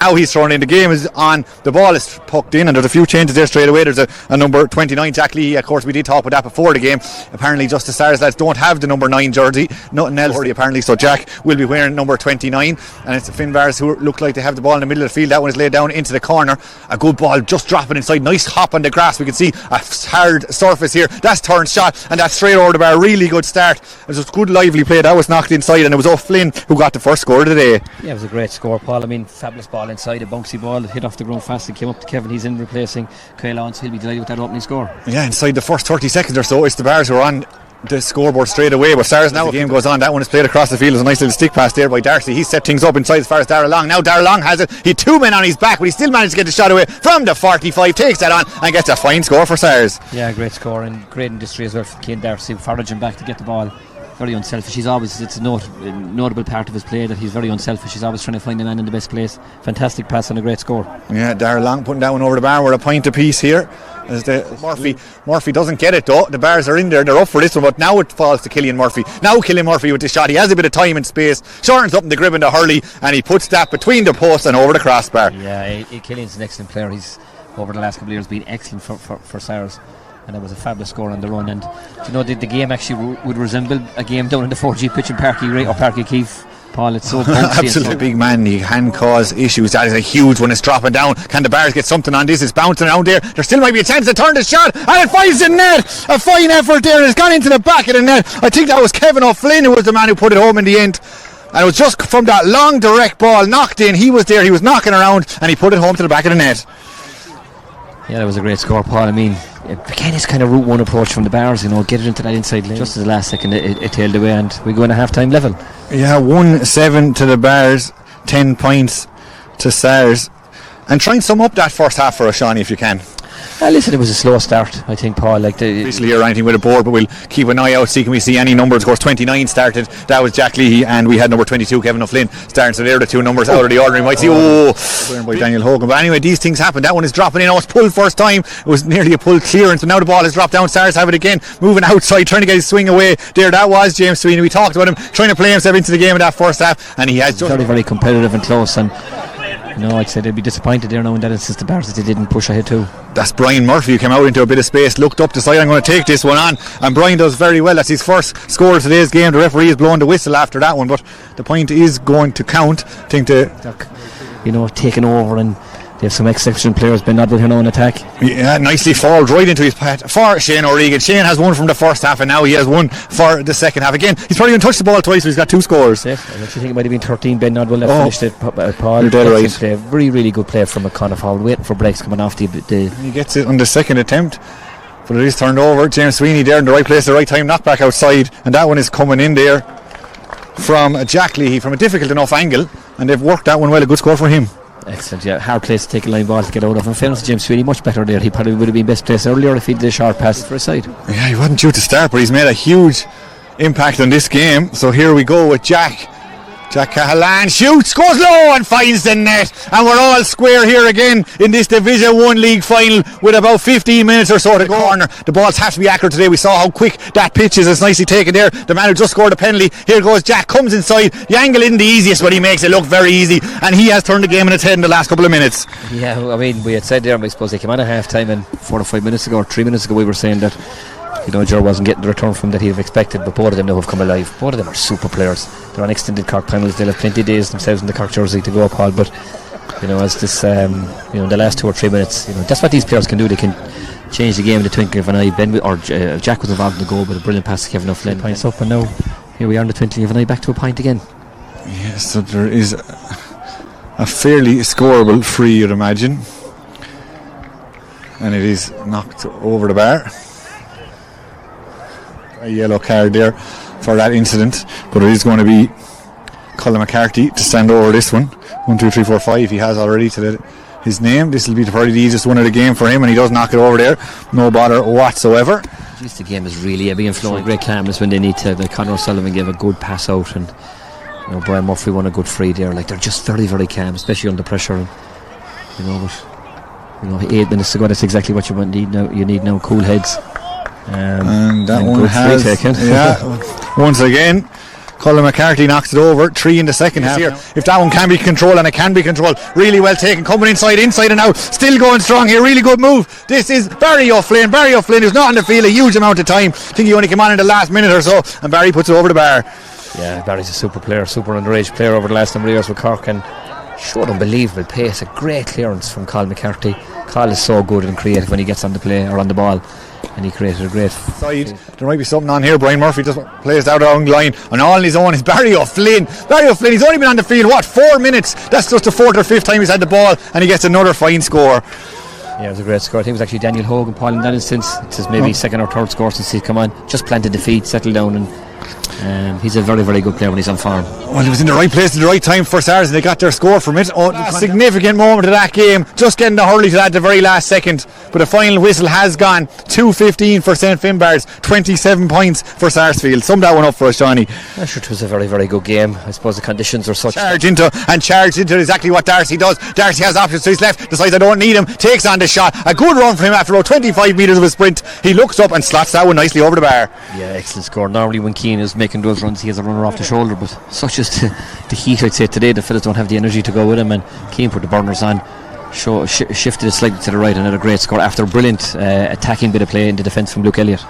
Now he's thrown in. The game is on. The ball is pucked in, and there's a few changes there straight away. There's a number 29, Jack Lee. Of course, we did talk about that before the game. Apparently, just the Stars lads don't have the number 9 jersey. Nothing else apparently. So Jack will be wearing number 29, and it's the Finbarrs who look like they have the ball in the middle of the field. That one is laid down into the corner. A good ball, just dropping inside. Nice hop on the grass. We can see a hard surface here. That's turned shot, and that's straight over the bar. Really good start. It was a good lively play. That was knocked inside, and it was O'Flynn who got the first score of the day. Yeah, it was a great score, Paul. I mean, fabulous ball inside, a bouncy ball, hit off the ground fast and came up to Kevin. He's in replacing Kyle Owens. He'll be delighted with that opening score. Yeah, inside the first 30 seconds or so, it's the Bars who are on the scoreboard straight away. But Stars now, the game goes on. That one is played across the field. There's a nice little stick pass there by Darcy. He set things up inside as far as Darragh Long. Now Darragh Long has it. He had 2 men on his back, but he still managed to get the shot away from the 45. Takes that on and gets a fine score for Stars. Yeah, great score and great industry as well for Cian Darcy, foraging back to get the ball. Very unselfish. He's always, it's a notable part of his play that he's very unselfish. He's always trying to find the man in the best place. Fantastic pass and a great score. Yeah, Darragh Long putting that one over the bar. We're a point apiece here. As Murphy doesn't get it though. The Bars are in there, they're up for this one, but now it falls to Killian Murphy. Now Killian Murphy with the shot. He has a bit of time and space, shortens up in the grip and the hurley, and he puts that between the posts and over the crossbar. Yeah, Killian's an excellent player. He's over the last couple of years been excellent for Stars. And it was a fabulous score on the run. And you know, the game actually would resemble a game down in the 4G pitch in Parky Keefe. Paul, it's so absolutely big man. He can cause issues. That is a huge one. It's dropping down. Can the Bars get something on this? It's bouncing around there. There still might be a chance to turn the shot, and it finds the net. A fine effort there. It's gone into the back of the net. I think that was Kevin O'Flynn who was the man who put it home in the end. And it was just from that long direct ball knocked in. He was there. He was knocking around, and he put it home to the back of the net. Yeah, that was a great score, Paul. I mean, again, it's kind of route one approach from the Bars, you know, get it into that inside lane. Just at the last second it tailed away, and we go in a half-time level. Yeah, 1-7 to the Bars, 10 points to Stars. And try and sum up that first half for us, Shawnee, if you can. Listen, it was a slow start, I think, Paul. Obviously, or anything with a board, but we'll keep an eye out, see can we see any numbers. Of course, 29 started. That was Jack Leahy, and we had number 22, Kevin O'Flynn, starting. So they're the two numbers out of the order. You might see, by Daniel Hogan. But anyway, these things happen. That one is dropping in. Oh, it's pulled first time. It was nearly a pull clearance, but now the ball has dropped down. Stars have it again, moving outside, trying to get his swing away. There, that was James Sweeney. We talked about him trying to play himself into the game in that first half, and he has just very, very competitive and close. And no, I'd say they'd be disappointed there now in that instance, the Bars, that they didn't push ahead too. That's Brian Murphy who came out into a bit of space, looked up, decided I'm going to take this one on, and Brian does very well. That's his first score of today's game. The referee is blowing the whistle after that one, but the point is going to count. I think taking over, and they have some exceptional players. Ben Nodwell here now in attack. Yeah, nicely fouled right into his path for Shane O'Regan. Shane has one from the first half, and now he has one for the second half. Again, he's probably going to touch the ball twice, so he's got 2 scores. Yeah, I actually think it might have been 13. Ben Nodwell finished it. Paul, you're dead right. Play. Really, really good play from McConnell forward, waiting for breaks coming off the. He gets it on the second attempt, but it is turned over. James Sweeney there in the right place, the right time, knocked back outside, and that one is coming in there from Jack Leahy from a difficult enough angle, and they've worked that one well. A good score for him. Excellent, yeah. Hard place to take a line ball to get out of. In fairness to James Sweeney, much better there. He probably would have been best placed earlier if he did a short pass for a side. Yeah, he wasn't due to start, but he's made a huge impact on this game. So here we go with Jack Cahalan shoots, goes low and finds the net, and we're all square here again in this Division 1 league final with about 15 minutes or so to go. Corner. The balls have to be accurate today. We saw how quick that pitch is. It's nicely taken there. The man who just scored a penalty. Here goes Jack, comes inside. The angle isn't the easiest, but he makes it look very easy, and he has turned the game on its head in the last couple of minutes. Yeah, I mean, we had said there, I suppose they came on at half time, and 4 or 5 minutes ago or 3 minutes ago we were saying that, you know, Joe wasn't getting the return from that he'd have expected, but both of them now have come alive. Both of them are super players. They're on extended Cork panels. They'll have plenty of days themselves in the Cork jersey to go, Paul. But you know, as this, in the last 2 or 3 minutes, you know, that's what these players can do. They can change the game in the twinkling of an eye. Jack was involved in the goal with a brilliant pass to Kevin O'Flynn. Points up, and now here we are in the twinkling of an eye, back to a point again. Yes, so there is a fairly scoreable free, you'd imagine, and it is knocked over the bar. A yellow card there for that incident, but it is going to be Cathal McCarthy to stand over this one. 1, 2, 3, 4, 5 he has already to his name. This will be probably the easiest one of the game for him, and he does knock it over there, no bother whatsoever. Jeez, the game is really ebbing and flowing. Great calmness when they need to. Like Conor O'Sullivan gave a good pass out, and you know, Brian Murphy won a good free there. Like, they're just very, very calm, especially under pressure. And, you know, 8 minutes ago, that's exactly what you need now. You need now cool heads. And that one has, once again, Cathal McCarthy knocks it over. 3 in the second half here. If that one can be controlled, and it can be controlled, really well taken, coming inside and out, still going strong here, really good move. This is Barry O'Flynn. Barry O'Flynn is not on the field a huge amount of time. I think he only came on in the last minute or so, and Barry puts it over the bar. Yeah, Barry's a super player, super underage player over the last number of years with Cork, and showed unbelievable pace. A great clearance from Cathal McCarthy. Cathal is so good and creative when he gets on the play or on the ball, and he created a great side. There might be something on here. Brian Murphy just plays out along the line, and all on his own is Barry O'Flynn. Barry O'Flynn, he's only been on the field 4 minutes. That's just the 4th or 5th time he's had the ball, and he gets another fine score. Yeah, it was a great score. I think it was actually Daniel Hogan, Paul, in that instance. It's his maybe second or third score since he's come on. Just planted the feet, settled down, and he's a very, very good player when he's on form. Well, he was in the right place at the right time for Sars, and they got their score from it. A significant moment of that game, just getting the hurley to that at the very last second. But the final whistle has gone. 2-15 for St Finbarrs, 27 points for Sarsfields. Sum that one up for us, Johnny. I'm sure it was a very, very good game. I suppose the conditions are such. Charged into exactly what Darcy does. Darcy has options to his left, decides I don't need him, takes on the shot. A good run for him after about 25 metres of a sprint. He looks up and slots that one nicely over the bar. Yeah, excellent score. Normally when Keane is making those runs, he has a runner off the shoulder, but such as the heat, I'd say today, the fellas don't have the energy to go with him, and Keane put the burners on, shifted it slightly to the right, and had a great score after a brilliant attacking bit of play in the defence from Luke Elliott.